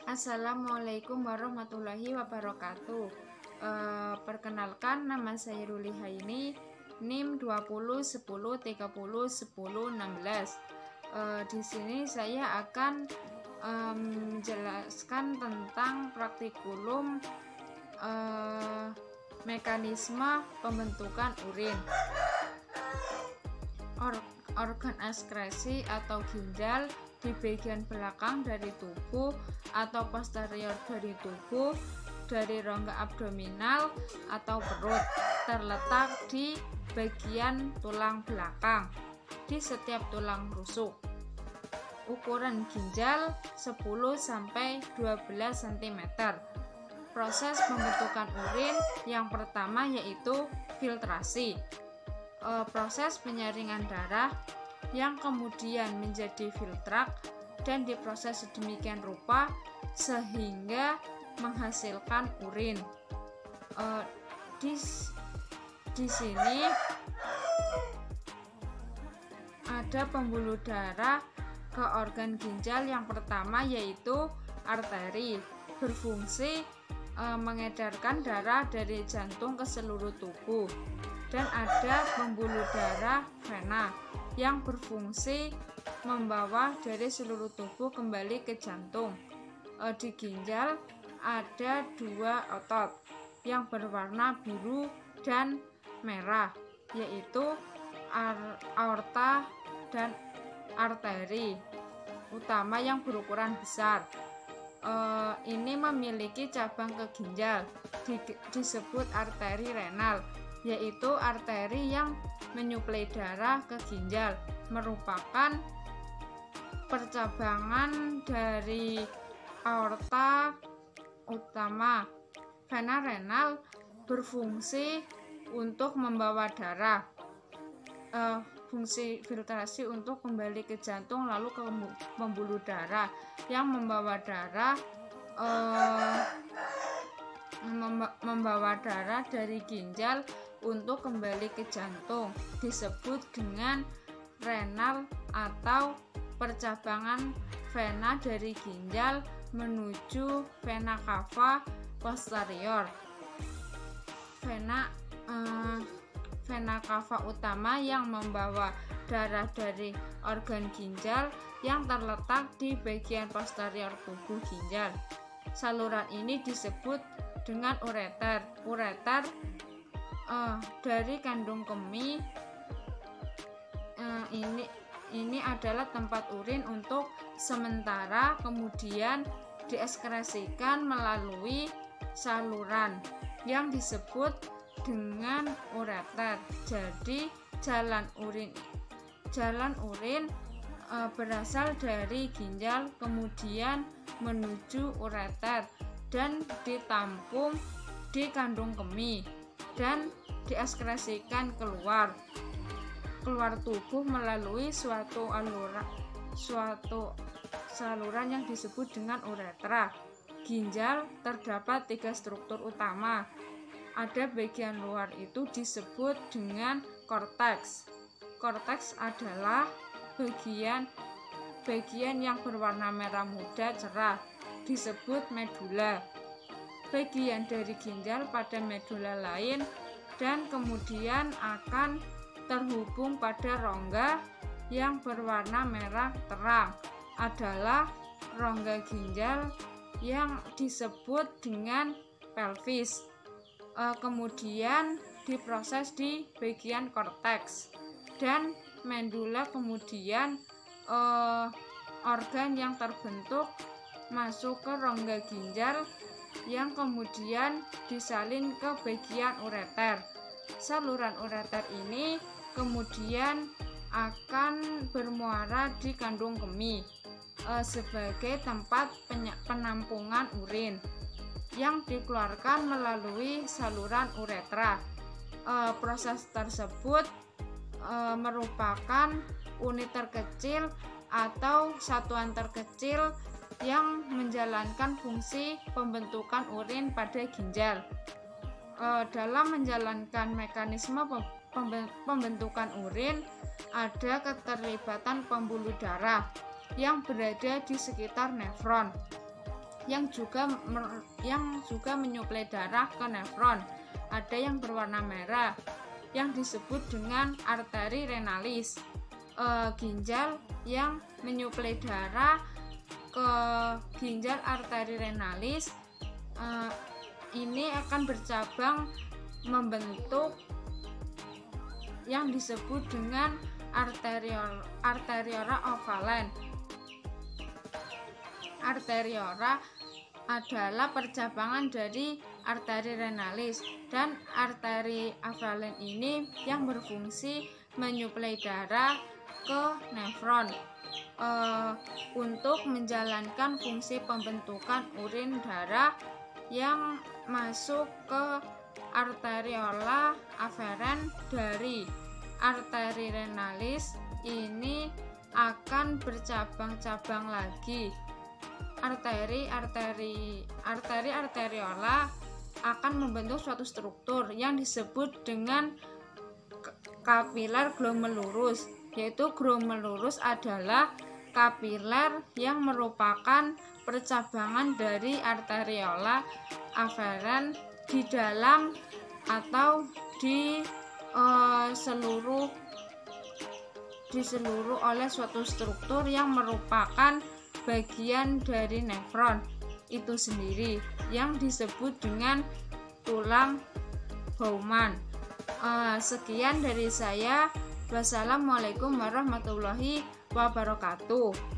Assalamualaikum warahmatullahi wabarakatuh. Perkenalkan, nama saya Ruli Haini, NIM 20 10 30 10 16. Di sini saya akan menjelaskan tentang praktikulum mekanisme pembentukan urin. Organ ekskresi atau ginjal di bagian belakang dari tubuh atau posterior dari tubuh, dari rongga abdominal atau perut, terletak di bagian tulang belakang di setiap tulang rusuk. Ukuran ginjal 10-12 cm. Proses pembentukan urin yang pertama yaitu filtrasi. Proses penyaringan darah yang kemudian menjadi filtrat dan diproses sedemikian rupa sehingga menghasilkan urin. Di sini ada pembuluh darah ke organ ginjal. Yang pertama yaitu arteri, berfungsi mengedarkan darah dari jantung ke seluruh tubuh. Dan ada pembuluh darah vena yang berfungsi membawa dari seluruh tubuh kembali ke jantung. Di ginjal ada dua otot yang berwarna biru dan merah, yaitu aorta dan arteri utama yang berukuran besar. Ini memiliki cabang ke ginjal, disebut arteri renal, yaitu arteri yang menyuplai darah ke ginjal, merupakan percabangan dari aorta utama. Vena renal berfungsi untuk membawa darah, fungsi filtrasi untuk kembali ke jantung, lalu ke pembuluh darah yang membawa darah dari ginjal untuk kembali ke jantung, disebut dengan renal atau percabangan vena dari ginjal menuju vena cava posterior. Vena cava utama yang membawa darah dari organ ginjal yang terletak di bagian posterior tubuh ginjal. Saluran ini disebut dengan ureter. Ureter dari kandung kemih. Ini adalah tempat urin untuk sementara, kemudian dieskresikan melalui saluran yang disebut dengan ureter. Jadi jalan urin berasal dari ginjal kemudian menuju ureter dan ditampung di kandung kemih dan dieskresikan keluar tubuh melalui suatu saluran yang disebut dengan uretra. Ginjal terdapat 3 struktur utama. Ada bagian luar itu disebut dengan korteks. Korteks adalah bagian yang berwarna merah muda cerah, disebut medula. Bagian dari ginjal pada medula lain dan kemudian akan terhubung pada rongga yang berwarna merah terang, adalah rongga ginjal yang disebut dengan pelvis. Kemudian diproses di bagian korteks dan medula, kemudian organ yang terbentuk masuk ke rongga ginjal yang kemudian disalin ke bagian ureter. Saluran ureter ini kemudian akan bermuara di kandung kemih sebagai tempat penampungan urin yang dikeluarkan melalui saluran uretra. Proses tersebut merupakan unit terkecil atau satuan terkecil yang menjalankan fungsi pembentukan urin pada ginjal. Dalam menjalankan mekanisme pembentukan urin ada keterlibatan pembuluh darah yang berada di sekitar nefron. yang juga menyuplai darah ke nefron. Ada yang berwarna merah yang disebut dengan arteri renalis. Ginjal yang menyuplai darah ke ginjal arteri renalis ini akan bercabang membentuk yang disebut dengan arteriora ovalen. Arteriora adalah percabangan dari arteri renalis, dan arteri ovalen ini yang berfungsi menyuplai darah ke nefron untuk menjalankan fungsi pembentukan urin darah yang masuk ke arteriola aferen dari arteri renalis. Ini akan bercabang-cabang lagi. Arteriola akan membentuk suatu struktur yang disebut dengan kapiler glomerulus, yaitu glomerulus adalah kapiler yang merupakan percabangan dari arteriola aferen di dalam atau di seluruh oleh suatu struktur yang merupakan bagian dari nefron itu sendiri yang disebut dengan tulang Bowman. Sekian dari saya. Wassalamualaikum warahmatullahi wabarakatuh.